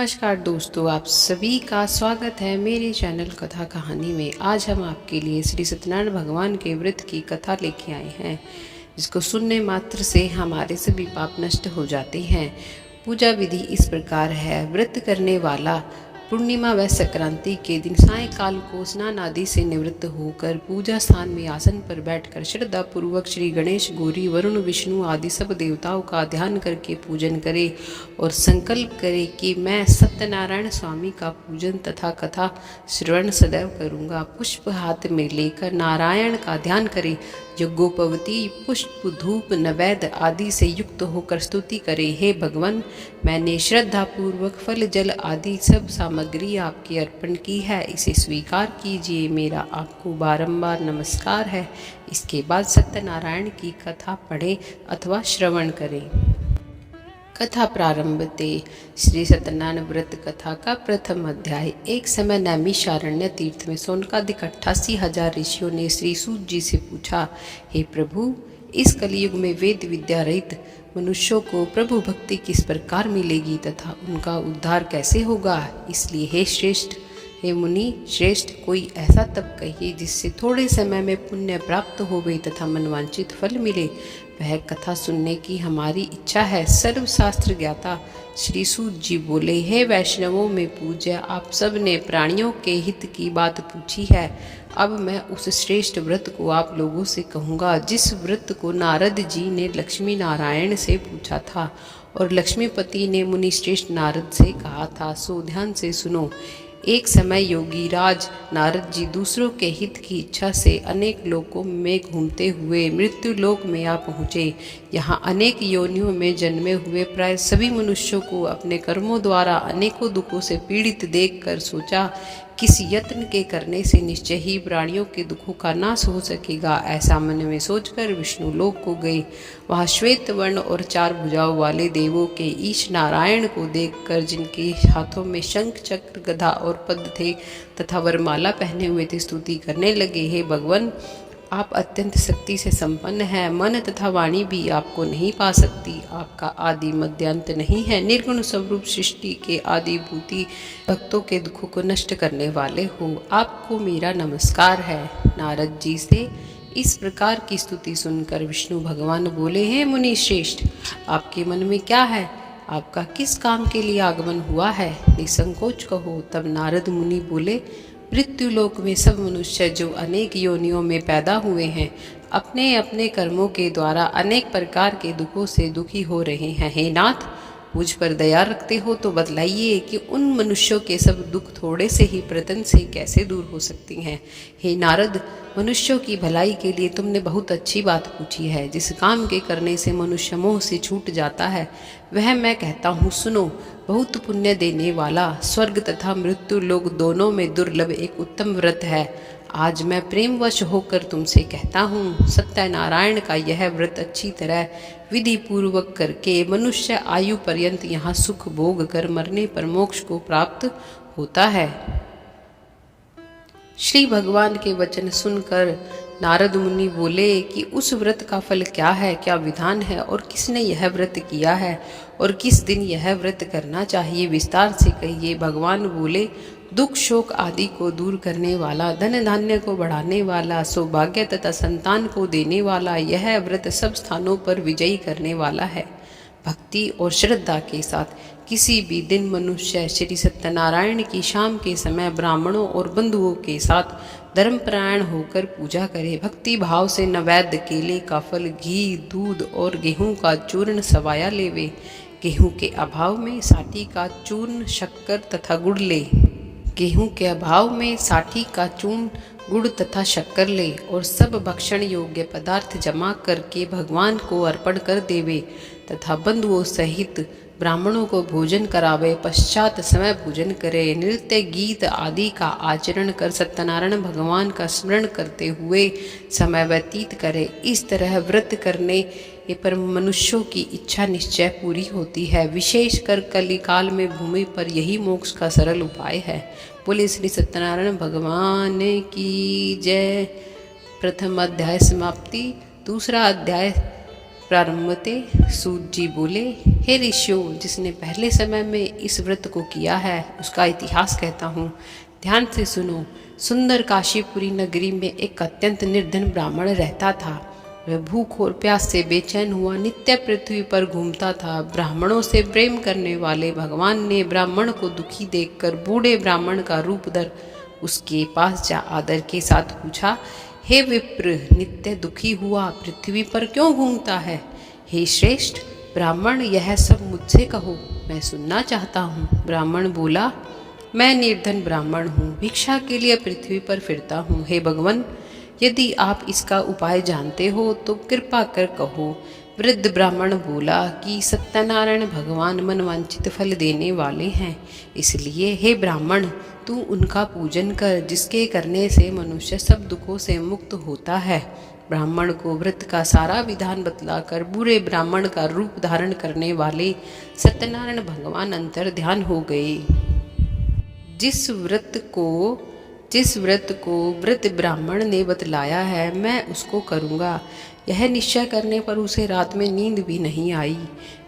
नमस्कार दोस्तों, आप सभी का स्वागत है मेरे चैनल कथा कहानी में। आज हम आपके लिए श्री सत्यनारायण भगवान के व्रत की कथा लेके आए हैं, जिसको सुनने मात्र से हमारे सभी पाप नष्ट हो जाते हैं। पूजा विधि इस प्रकार है। व्रत करने वाला पूर्णिमा व संक्रांति के दिन सायंकाल को स्नान आदि से निवृत्त होकर पूजा स्थान में आसन पर बैठकर श्रद्धा पूर्वक श्री गणेश, गौरी, वरुण, विष्णु आदि सब देवताओं का ध्यान करके पूजन करे और संकल्प करे कि मैं सत्यनारायण स्वामी का पूजन तथा कथा श्रवण सदैव करूँगा। पुष्प हाथ में लेकर नारायण का ध्यान करे। यज्ञोपवीत पुष्प, धूप, नैवेद्य आदि से युक्त होकर स्तुति करे। हे भगवान, मैंने श्रद्धा पूर्वक फल, जल आदि सब सामग्री आपके अर्पण की है, इसे स्वीकार कीजिए। मेरा आपको बारंबार नमस्कार है। इसके बाद सत्यनारायण की कथा पढ़े अथवा श्रवण करें। कथा प्रारंभ थे। श्री सत्यनारायण व्रत कथा का प्रथम अध्याय। एक समय नैमिषारण्य तीर्थ में सोनकादिक 88,000 ऋषियों ने श्री सूत जी से पूछा, हे प्रभु, इस कलयुग में वेद विद्या रहित मनुष्यों को प्रभु भक्ति किस प्रकार मिलेगी तथा उनका उद्धार कैसे होगा? इसलिए हे मुनि श्रेष्ठ, कोई ऐसा तप कहिए जिससे थोड़े समय में पुण्य प्राप्त होवे तथा मनवांचित फल मिले। वह कथा सुनने की हमारी इच्छा है। सर्वशास्त्र ज्ञाता श्री सूत जी बोले, हे वैष्णवों में पूज्य, आप सब ने प्राणियों के हित की बात पूछी है। अब मैं उस श्रेष्ठ व्रत को आप लोगों से कहूँगा जिस व्रत को नारद जी ने लक्ष्मी नारायण से पूछा था और लक्ष्मीपति ने मुनि श्रेष्ठ नारद से कहा था। सो ध्यान से सुनो। एक समय योगी राज नारद जी दूसरों के हित की इच्छा से अनेक लोकों में घूमते हुए मृत्यु लोक में आ पहुँचे। यहाँ अनेक योनियों में जन्मे हुए प्राय सभी मनुष्यों को अपने कर्मों द्वारा अनेकों दुखों से पीड़ित देखकर सोचा, किस यत्न के करने से निश्चय ही प्राणियों के दुखों का नाश हो सकेगा। ऐसा मन में सोचकर विष्णु लोक को गए। वहाँ श्वेत वर्ण और 4 भुजाओं वाले देवों के ईश नारायण को देखकर, जिनके हाथों में शंख, चक्र, गदा और पद्म थे तथा वरमाला पहने हुए थे, स्तुति करने लगे, हे भगवान, आप अत्यंत शक्ति से संपन्न हैं। मन तथा वाणी भी आपको नहीं पा सकती। आपका आदि मध्यांत नहीं है। निर्गुण स्वरूप सृष्टि के आदिभूति, भक्तों के दुखों को नष्ट करने वाले हो। आपको मेरा नमस्कार है। नारद जी से इस प्रकार की स्तुति सुनकर विष्णु भगवान बोले, हे मुनि श्रेष्ठ, आपके मन में क्या है? आपका किस काम के लिए आगमन हुआ है? निसंकोच कहो। तब नारद मुनि बोले, मृत्यु लोक में सब मनुष्य जो अनेक योनियों में पैदा हुए हैं, अपने अपने कर्मों के द्वारा अनेक प्रकार के दुखों से दुखी हो रहे हैं। हे नाथ, मुझ पर दया रखते हो तो बतलाइए कि उन मनुष्यों के सब दुख थोड़े से ही प्रयत्न से कैसे दूर हो सकती हैं। हे नारद, मनुष्यों की भलाई के लिए तुमने बहुत अच्छी बात पूछी है। जिस काम के करने से मनुष्य मोह से छूट जाता है, वह मैं कहता हूँ, सुनो। बहुत पुण्य देने वाला, स्वर्ग तथा मृत्यु लोक दोनों में दुर्लभ एक उत्तम व्रत है। आज मैं प्रेमवश होकर तुमसे कहता हूँ, सत्यनारायण का यह व्रत अच्छी तरह विधि पूर्वक करके मनुष्य आयु पर्यंत यहाँ सुख भोग कर मरने पर मोक्ष को प्राप्त होता है। श्री भगवान के वचन सुनकर नारद मुनि बोले कि उस व्रत का फल क्या है, क्या विधान है और किसने यह व्रत किया है और किस दिन यह व्रत करना चाहिए, विस्तार से कहिए। भगवान बोले, दुख शोक आदि को दूर करने वाला, धन धान्य को बढ़ाने वाला, सौभाग्य तथा संतान को देने वाला यह व्रत सब स्थानों पर विजयी करने वाला है। भक्ति और श्रद्धा के साथ किसी भी दिन मनुष्य श्री सत्यनारायण की शाम के समय ब्राह्मणों और बंधुओं के साथ धर्मपरायण होकर पूजा करे। भक्ति भाव से नैवेद्य, केले का फल, घी, दूध और गेहूं का चूर्ण सवाया लेवे। गेहूं के अभाव में साठी का चूर्ण, शक्कर तथा गुड़ ले। गेहूं के अभाव में साठी का चूर्ण, गुड़ तथा शक्कर ले और सब भक्षण योग्य पदार्थ जमा करके भगवान को अर्पण कर देवे तथा बंधुओं सहित ब्राह्मणों को भोजन करावे। पश्चात समय पूजन करे। नृत्य गीत आदि का आचरण कर सत्यनारायण भगवान का स्मरण करते हुए समय व्यतीत करे। इस तरह व्रत करने पर मनुष्यों की इच्छा निश्चय पूरी होती है। विशेषकर कलिकाल में भूमि पर यही मोक्ष का सरल उपाय है। बोले श्री सत्यनारायण भगवान की जय। प्रथम अध्याय समाप्ति। दूसरा अध्याय प्रारंभते सूत जी बोले, हे ऋषियों, जिसने पहले समय में इस व्रत को किया है उसका इतिहास कहता हूँ, ध्यान से सुनो। सुंदर काशीपुरी नगरी में एक अत्यंत निर्धन ब्राह्मण रहता था। वह भूख और प्यास से बेचैन हुआ नित्य पृथ्वी पर घूमता था। ब्राह्मणों से प्रेम करने वाले भगवान ने ब्राह्मण को दुखी देखकर बूढ़े ब्राह्मण का रूप धर उसके पास जा आदर के साथ पूछा, हे विप्र, नित्य दुखी हुआ पृथ्वी पर क्यों घूमता है? हे श्रेष्ठ ब्राह्मण, यह सब मुझसे कहो, मैं सुनना चाहता हूँ। ब्राह्मण बोला, मैं निर्धन ब्राह्मण हूँ, भिक्षा के लिए पृथ्वी पर फिरता हूँ। हे भगवान, यदि आप इसका उपाय जानते हो तो कृपा कर कहो। वृद्ध ब्राह्मण बोला कि सत्यनारायण भगवान मनवांचित फल देने वाले हैं, इसलिए हे ब्राह्मण, तू उनका पूजन कर, जिसके करने से मनुष्य सब दुखों से मुक्त होता है। ब्राह्मण को व्रत का सारा विधान बतलाकर बूढ़े ब्राह्मण का रूप धारण करने वाले सत्यनारायण भगवान अंतर ध्यान हो गए। जिस व्रत को व्रत ब्राह्मण ने बतलाया है, मैं उसको करूँगा। यह निश्चय करने पर उसे रात में नींद भी नहीं आई।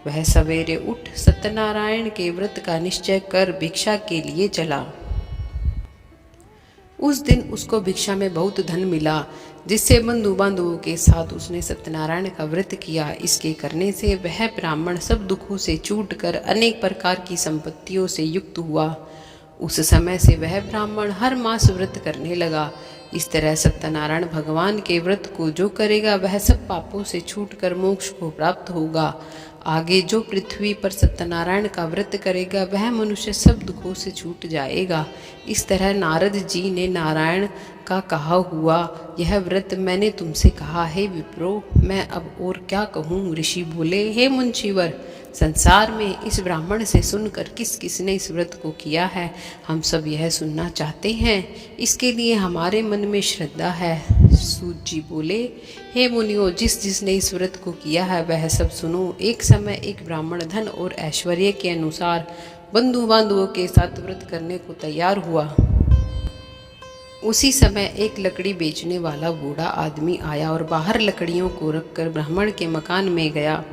वह सवेरे उठ सत्यनारायण के व्रत का निश्चय कर भिक्षा के लिए चला। उस दिन उसको भिक्षा में बहुत धन मिला, जिससे बंधु बांधवों के साथ उसने सत्यनारायण का व्रत किया। इसके करने से वह ब्राह्मण सब दुखों से छूटकर अनेक प्रकार की संपत्तियों से युक्त हुआ। उस समय से वह ब्राह्मण हर मास व्रत करने लगा। इस तरह सत्यनारायण भगवान के व्रत को जो करेगा वह सब पापों से छूटकर मोक्ष को प्राप्त होगा। आगे जो पृथ्वी पर सत्यनारायण का व्रत करेगा वह मनुष्य सब दुखों से छूट जाएगा। इस तरह नारद जी ने नारायण का कहा हुआ यह व्रत मैंने तुमसे कहा है विप्रो, मैं अब और क्या कहूँ। ऋषि बोले, हे मुंशीवर, संसार में इस ब्राह्मण से सुनकर किस किसने इस व्रत को किया है, हम सब यह सुनना चाहते हैं। इसके लिए हमारे मन में श्रद्धा है। सूत जी बोले, हे मुनियों, जिसने इस व्रत को किया है वह सब सुनो। एक समय एक ब्राह्मण धन और ऐश्वर्य के अनुसार बंधु बांधवों के साथ व्रत करने को तैयार हुआ। उसी समय एक लकड़ी बेचने वाला बूढ़ा आदमी आया और बाहर लकड़ियों को रखकर ब्राह्मण के मकान में गया।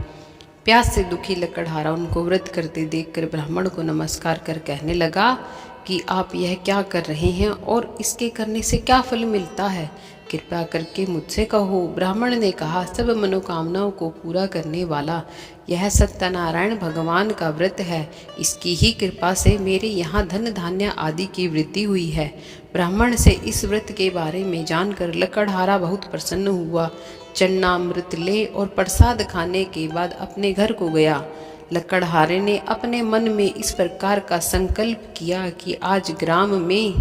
प्यास से दुखी लकड़हारा उनको व्रत करते देखकर ब्राह्मण को नमस्कार कर कहने लगा कि आप यह क्या कर रहे हैं और इसके करने से क्या फल मिलता है, कृपया करके मुझसे कहो। ब्राह्मण ने कहा, सब मनोकामनाओं को पूरा करने वाला यह सत्यनारायण भगवान का व्रत है। इसकी ही कृपा से मेरे यहाँ धन धान्य आदि की वृद्धि हुई है। ब्राह्मण से इस व्रत के बारे में जानकर लकड़हारा बहुत प्रसन्न हुआ। चन्नामृत ले और प्रसाद खाने के बाद अपने घर को गया। लकड़हारे ने अपने मन में इस प्रकार का संकल्प किया कि आज ग्राम में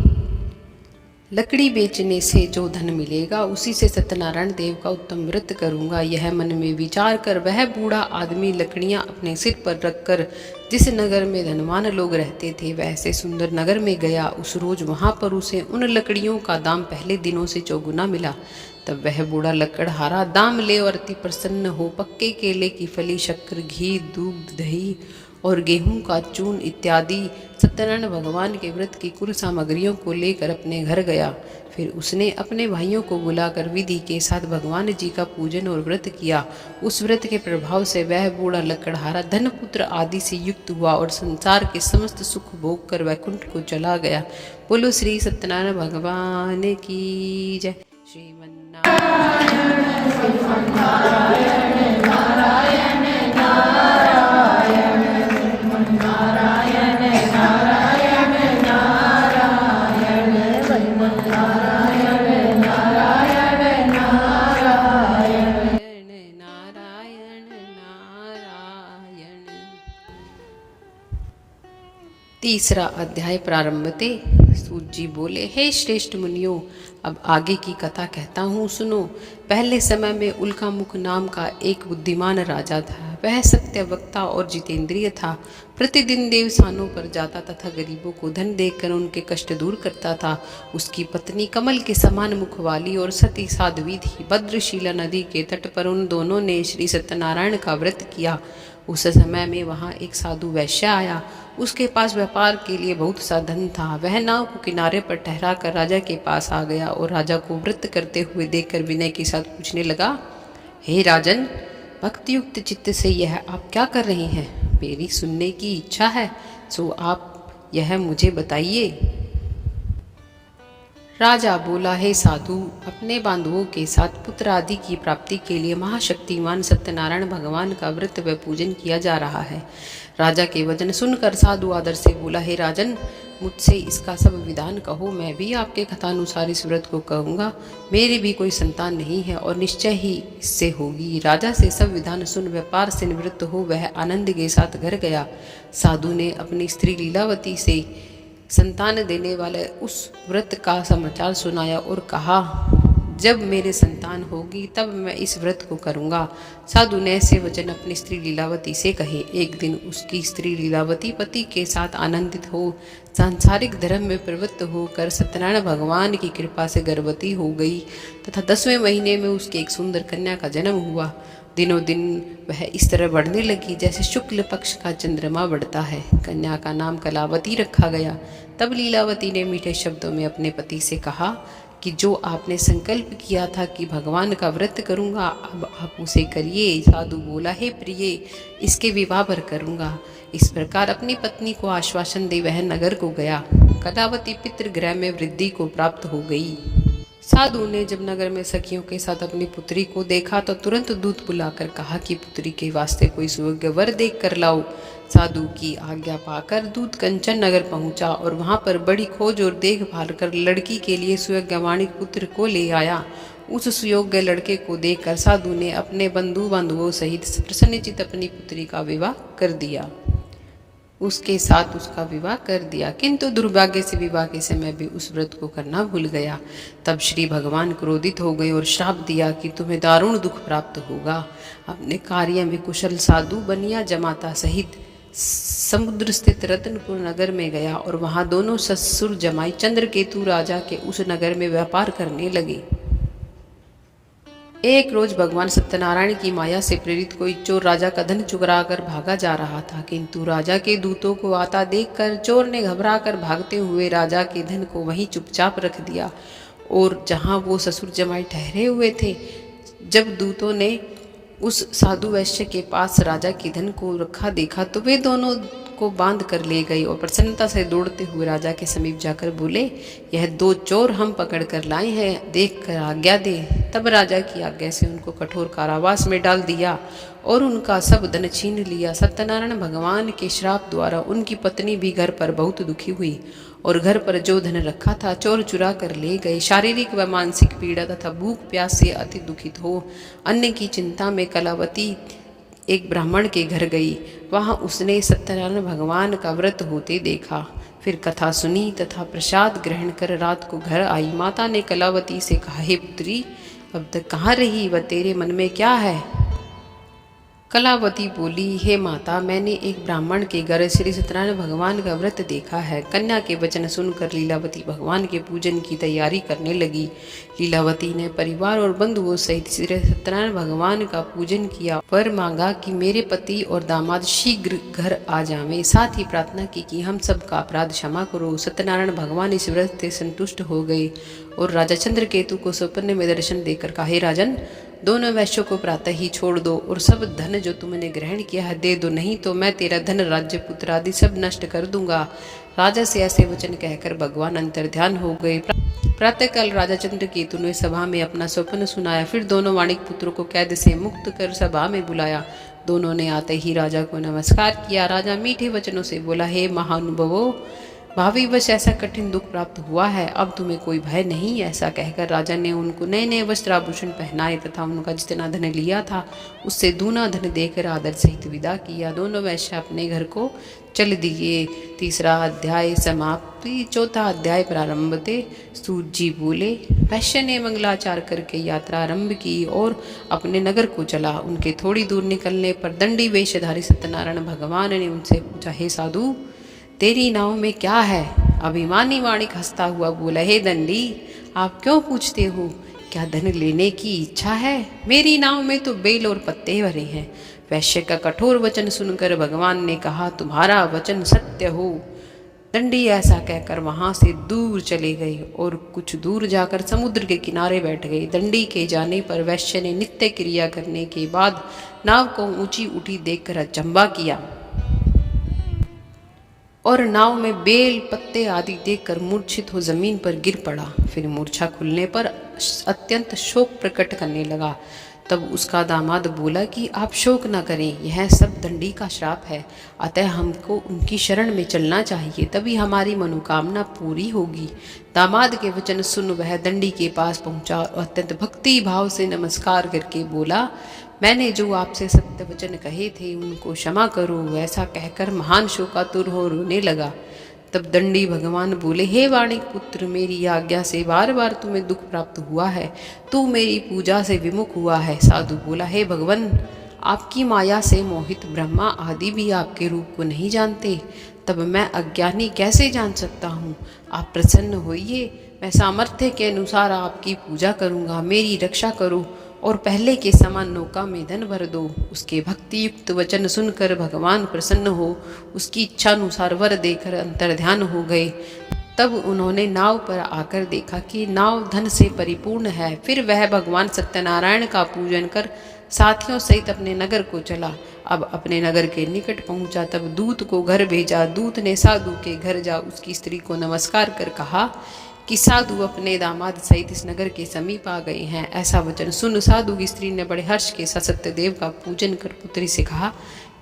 लकड़ी बेचने से जो धन मिलेगा उसी से सत्यनारायण देव का उत्तम व्रत करूंगा। यह मन में विचार कर वह बूढ़ा आदमी लकड़ियां अपने सिर पर रखकर जिस नगर में धनवान लोग रहते थे वैसे सुंदर नगर में गया। उस रोज वहां पर उसे उन लकड़ियों का दाम पहले दिनों से चौगुना मिला। तब वह बूढ़ा लकड़हारा दाम ले और अति प्रसन्न हो पक्के केले की फली, शक्कर, घी, दूध, दही और गेहूं का चूर्ण इत्यादि सत्यनारायण भगवान के व्रत की कुल सामग्रियों को लेकर अपने घर गया। फिर उसने अपने भाइयों को बुलाकर विधि के साथ भगवान जी का पूजन और व्रत किया। उस व्रत के प्रभाव से वह बूढ़ा लकड़हारा धन पुत्र आदि से युक्त हुआ और संसार के समस्त सुख भोग कर वैकुंठ को चला गया। बोलो श्री सत्यनारायण भगवान की जय। तीसरा अध्याय प्रारंभते। सूत जी बोले, हे श्रेष्ठ मुनियों, अब आगे की कथा कहता हूँ, सुनो। पहले समय में उल्कामुख नाम का एक बुद्धिमान राजा था। वह सत्यवक्ता और जितेंद्रिय था। प्रतिदिन देवस्थानों पर जाता तथा गरीबों को धन देकर उनके कष्ट दूर करता था। उसकी पत्नी कमल के समान मुख वाली और सती साध्वी थी। भद्रशिला नदी के तट पर उन दोनों ने श्री सत्यनारायण का व्रत किया। उस समय में वहाँ एक साधु वैश्य आया। उसके पास व्यापार के लिए बहुत सा धन था। वह नाव को किनारे पर ठहरा कर राजा के पास आ गया और राजा को व्रत करते हुए देखकर विनय के साथ पूछने लगा, हे राजन, भक्तियुक्त चित्त से यह आप क्या कर रहे हैं? मेरी सुनने की इच्छा है, सो आप यह मुझे बताइए। राजा बोला, हे साधु, अपने बांधवों के साथ पुत्र आदि की प्राप्ति के लिए महाशक्तिमान सत्यनारायण भगवान का व्रत व पूजन किया जा रहा है। राजा के वचन सुनकर साधु आदर से बोला, हे राजन, मुझसे इसका सब विधान कहो, मैं भी आपके कथानुसार इस व्रत को कहूँगा। मेरी भी कोई संतान नहीं है और निश्चय ही इससे होगी। राजा से सब विधान सुन व्यापार से निवृत्त हो वह आनंद के साथ घर गया। साधु ने अपनी स्त्री लीलावती से संतान देने वाले उस व्रत का समाचार सुनाया और कहा, जब मेरे संतान होगी तब मैं इस व्रत को करूँगा। साधु ने ऐसे वचन अपनी स्त्री लीलावती से कहे। एक दिन उसकी स्त्री लीलावती पति के साथ आनंदित हो सांसारिक धर्म में प्रवृत्त होकर सत्यनारायण भगवान की कृपा से गर्भवती हो गई तथा 10वें महीने में उसके एक सुंदर कन्या का जन्म हुआ। दिनों दिन वह इस तरह बढ़ने लगी जैसे शुक्ल पक्ष का चंद्रमा बढ़ता है। कन्या का नाम कलावती रखा गया। तब लीलावती ने मीठे शब्दों में अपने पति से कहा कि जो आपने संकल्प किया था कि भगवान का व्रत करूंगा, अब आप उसे करिए। साधु बोला, हे प्रिय, इसके विवाह पर करूंगा। इस प्रकार अपनी पत्नी को आश्वासन दे वह नगर को गया। कलावती पितृगृह में वृद्धि को प्राप्त हो गई। साधु ने जब नगर में सखियों के साथ अपनी पुत्री को देखा तो तुरंत दूत बुलाकर कहा कि पुत्री के वास्ते कोई सुयोग्य वर देख कर लाओ। साधु की आज्ञा पाकर दूत कंचन नगर पहुंचा और वहां पर बड़ी खोज और देखभाल कर लड़की के लिए सुयोग्यवाणी पुत्र को ले आया। उस सुयोग्य लड़के को देखकर साधु ने अपने बंधु बांधवों सहित प्रसन्नचित अपनी पुत्री का विवाह कर दिया। उसके साथ उसका विवाह कर दिया, किंतु दुर्भाग्य से विवाह के समय भी उस व्रत को करना भूल गया। तब श्री भगवान क्रोधित हो गए और श्राप दिया कि तुम्हें दारुण दुख प्राप्त होगा। अपने कार्य में कुशल साधु बनिया जमाता सहित समुद्र स्थित रत्नपुर नगर में गया और वहां दोनों ससुर जमाई चंद्रकेतु राजा के उस नगर में व्यापार करने लगे। एक रोज भगवान सत्यनारायण की माया से प्रेरित कोई चोर राजा का धन चुरा कर भागा जा रहा था, किंतु राजा के दूतों को आता देखकर चोर ने घबराकर भागते हुए राजा के धन को वहीं चुपचाप रख दिया और जहां वो ससुर जमाई ठहरे हुए थे, जब दूतों ने उस साधु वैश्य के पास राजा के धन को रखा देखा तो वे दोनों को बांध कर ले गए और प्रसन्नता से दौड़ते हुए राजा के समीप जाकर बोले, यह 2 चोर हम पकड़ कर लाए हैं, देख कर आज्ञा दे। तब राजा की आज्ञा से उनको कठोर कारावास में डाल दिया और उनका सब धन छीन लिया। सत्यनारायण भगवान के श्राप द्वारा उनकी पत्नी भी घर पर बहुत दुखी हुई और घर पर जो धन रखा था चोर चुरा कर ले गए। शारीरिक व मानसिक पीड़ा तथा भूख प्यास से अति दुखित हो अन्न की चिंता में कलावती एक ब्राह्मण के घर गई। वहां उसने सत्यनारायण भगवान का व्रत होते देखा। फिर कथा सुनी तथा प्रसाद ग्रहण कर रात को घर आई। माता ने कलावती से कहा, हे पुत्री, अब तक कहाँ रही व तेरे मन में क्या है? कलावती बोली, हे माता, मैंने एक ब्राह्मण के घर श्री सत्यनारायण भगवान का व्रत देखा है। कन्या के वचन सुनकर लीलावती भगवान के पूजन की तैयारी करने लगी। लीलावती ने परिवार और बंधुओं सहित श्री सत्यनारायण भगवान का पूजन किया। वर मांगा कि मेरे पति और दामाद शीघ्र घर आ जावें। साथ ही प्रार्थना की कि हम सब का अपराध क्षमा करो। सत्यनारायण भगवान इस व्रत से संतुष्ट हो गए और राजा चंद्रकेतु को स्वप्न में दर्शन देकर कहा, हे राजन, दोनों वैश्यों को प्रातः ही छोड़ दो और सब धन जो तुमने ग्रहण किया है दे दो, नहीं तो मैं तेरा धन, राज्य, पुत्र आदि सब नष्ट कर दूंगा। राजा से ऐसे वचन कहकर भगवान अंतर्ध्यान हो गए। प्रातःकाल राजा चंद्रकेतु ने सभा में अपना स्वप्न सुनाया। फिर दोनों वाणिक पुत्रों को कैद से मुक्त कर सभा में बुलाया। दोनों ने आते ही राजा को नमस्कार किया। राजा मीठे वचनों से बोला, हे महानुभावों, भावी वश ऐसा कठिन दुख प्राप्त हुआ है, अब तुम्हें कोई भय नहीं। ऐसा कहकर राजा ने उनको नए नए वस्त्र आभूषण पहनाए तथा उनका जितना धन लिया था उससे दूना धन देकर आदर सहित विदा किया। दोनों वैश्य अपने घर को चल दिए। 3रा अध्याय समाप्ति। 4था अध्याय प्रारंभ थे। सूत जी बोले, वैश्य ने मंगलाचार करके यात्रा आरंभ की और अपने नगर को चला। उनके थोड़ी दूर निकलने पर दंडी वेशधारी सत्यनारायण भगवान ने उनसे पूछा, हे साधु, तेरी नाव में क्या है? अभिमानी वाणिक हंसता हुआ बोला, हे दंडी, आप क्यों पूछते हो? क्या धन लेने की इच्छा है? मेरी नाव में तो बेल और पत्ते भरे हैं। वैश्य का कठोर वचन सुनकर भगवान ने कहा, तुम्हारा वचन सत्य हो। दंडी ऐसा कहकर वहां से दूर चले गए और कुछ दूर जाकर समुद्र के किनारे बैठ गए। दंडी के जाने पर वैश्य ने नित्य क्रिया करने के बाद नाव को ऊंची उठी देखकर अचंभा किया और नाव में बेल पत्ते आदि देखकर मूर्छित हो जमीन पर गिर पड़ा। फिर मूर्छा खुलने पर अत्यंत शोक प्रकट करने लगा। तब उसका दामाद बोला कि आप शोक न करें, यह सब दंडी का श्राप है, अतः हमको उनकी शरण में चलना चाहिए, तभी हमारी मनोकामना पूरी होगी। दामाद के वचन सुन वह दंडी के पास पहुंचा और अत्यंत भक्ति भाव से नमस्कार करके बोला, मैंने जो आपसे सत्य वचन कहे थे उनको क्षमा करो। ऐसा कहकर महान शोकातुर हो रोने लगा। तब दंडी भगवान बोले, हे वाणिक पुत्र, मेरी आज्ञा से बार बार तुम्हें दुख प्राप्त हुआ है, तू मेरी पूजा से विमुख हुआ है। साधु बोला, हे भगवान, आपकी माया से मोहित ब्रह्मा आदि भी आपके रूप को नहीं जानते, तब मैं अज्ञानी कैसे जान सकता हूँ। आप प्रसन्न होइए, मैं सामर्थ्य के अनुसार आपकी पूजा करूँगा, मेरी रक्षा करो और पहले के समान नौका में धन भर दो। उसके भक्ति युक्त वचन सुनकर भगवान प्रसन्न हो उसकी इच्छा अनुसार वर देकर अंतर्ध्यान हो गए। तब उन्होंने नाव पर आकर देखा कि नाव धन से परिपूर्ण है। फिर वह भगवान सत्यनारायण का पूजन कर साथियों सहित अपने नगर को चला। अब अपने नगर के निकट पहुंचा तब दूत को घर भेजा। दूत ने साधु के घर जा उसकी स्त्री को नमस्कार कर कहा कि साधु अपने दामाद सहित इस नगर के समीप आ गए हैं। ऐसा वचन सुन साधु की स्त्री ने बड़े हर्ष के साथ सत्यदेव का पूजन कर पुत्री से कहा,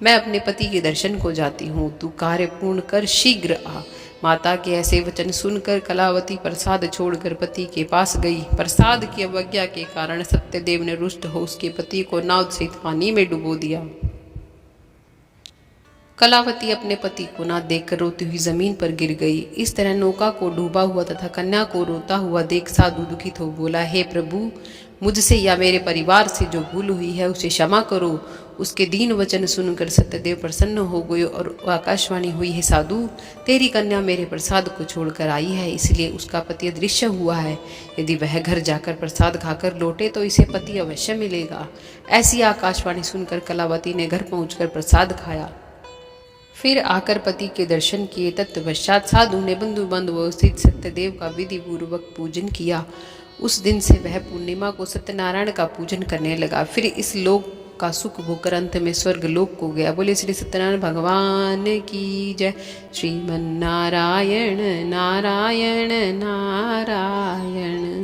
मैं अपने पति के दर्शन को जाती हूँ, तू कार्य पूर्ण कर शीघ्र आ। माता के ऐसे वचन सुनकर कलावती प्रसाद छोड़कर पति के पास गई। प्रसाद की अवज्ञा के कारण सत्यदेव ने रुष्ट हो उसके पति को नाव सहित पानी में डुबो दिया। कलावती अपने पति को ना देखकर रोती हुई जमीन पर गिर गई। इस तरह नौका को डूबा हुआ तथा कन्या को रोता हुआ देख साधु दुखित हो बोला, हे प्रभु, मुझसे या मेरे परिवार से जो भूल हुई है उसे क्षमा करो। उसके दीन वचन सुनकर सत्यदेव प्रसन्न हो गए और आकाशवाणी हुई, है साधु, तेरी कन्या मेरे प्रसाद को छोड़कर आई है, इसलिए उसका पति अदृश्य हुआ है। यदि वह घर जाकर प्रसाद खाकर लौटे तो इसे पति अवश्य मिलेगा। ऐसी आकाशवाणी सुनकर कलावती ने घर पहुंचकर प्रसाद खाया, फिर आकर पति के दर्शन किए। तत्पश्चात साधु ने बंधु बांधवों स्थित सत्यदेव का विधि पूर्वक पूजन किया। उस दिन से वह पूर्णिमा को सत्यनारायण का पूजन करने लगा। फिर इस लोक का सुख भोकर अंत में स्वर्ग लोक को गया। बोले श्री सत्यनारायण भगवान की जय। श्रीमन नारायण नारायण नारायण।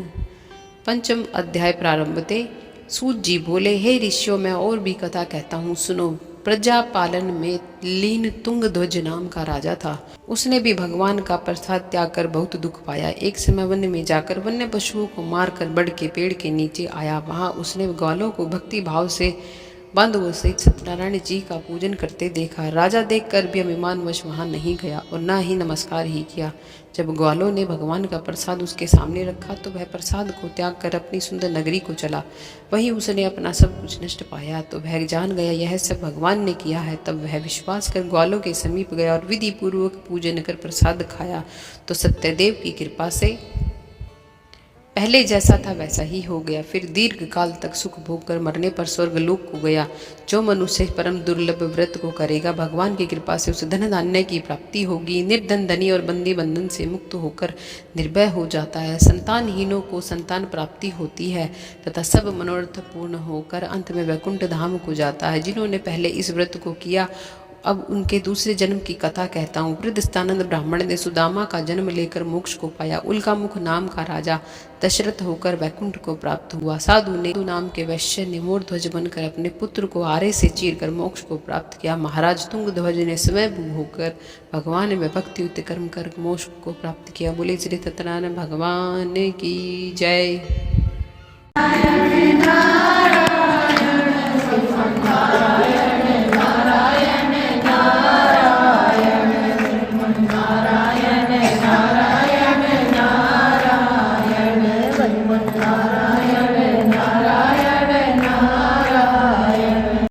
पंचम अध्याय प्रारंभते। सूत जी बोले, हे ऋषियों, मैं और भी कथा कहता हूँ, सुनो। प्रजा पालन में लीन तुंगध्वज नाम का राजा था। उसने भी भगवान का प्रसाद त्याग कर बहुत दुख पाया। एक समय वन में जाकर वन्य पशुओं को मारकर बड़ के पेड़ के नीचे आया। वहां उसने ग्वालों को भक्ति भाव से बांधवों सहित सत्यनारायण जी का पूजन करते देखा। राजा देखकर भी अभिमानवश वहां नहीं गया और न ही नमस्कार ही किया। जब ग्वालों ने भगवान का प्रसाद उसके सामने रखा तो वह प्रसाद को त्याग कर अपनी सुंदर नगरी को चला। वहीं उसने अपना सब कुछ नष्ट पाया तो वह जान गया यह सब भगवान ने किया है। तब वह विश्वास कर ग्वालों के समीप गया और विधि पूर्वक पूजन कर प्रसाद खाया तो सत्यदेव की कृपा से पहले जैसा था वैसा ही हो गया। फिर दीर्घ काल तक सुख भोग कर मरने पर स्वर्ग लोक को गया। जो मनुष्य परम दुर्लभ व्रत को करेगा भगवान की कृपा से उसे धन धान्य की प्राप्ति होगी। निर्धन धनी और बंदी बंधन से मुक्त होकर निर्भय हो जाता है। संतानहीनों को संतान प्राप्ति होती है तथा सब मनोरथ पूर्ण होकर अंत में वैकुंठ धाम को जाता है। जिन्होंने पहले इस व्रत को किया अब उनके दूसरे जन्म की कथा कहता हूँ। वृद्धस्थानंद ब्राह्मण ने सुदामा का जन्म लेकर मोक्ष को पाया। उल्का मुख नाम का राजा दशरथ होकर वैकुंठ को प्राप्त हुआ। साधु ने नाम के वैश्य ने मोरध्वज बनकर अपने पुत्र को आरे से चीरकर मोक्ष को प्राप्त किया। महाराज तुंगध्वज ने स्वयं होकर भगवान में भक्ति युक्त कर्म कर मोक्ष को प्राप्त किया। बोले श्री सत्यनारायण भगवान की जय।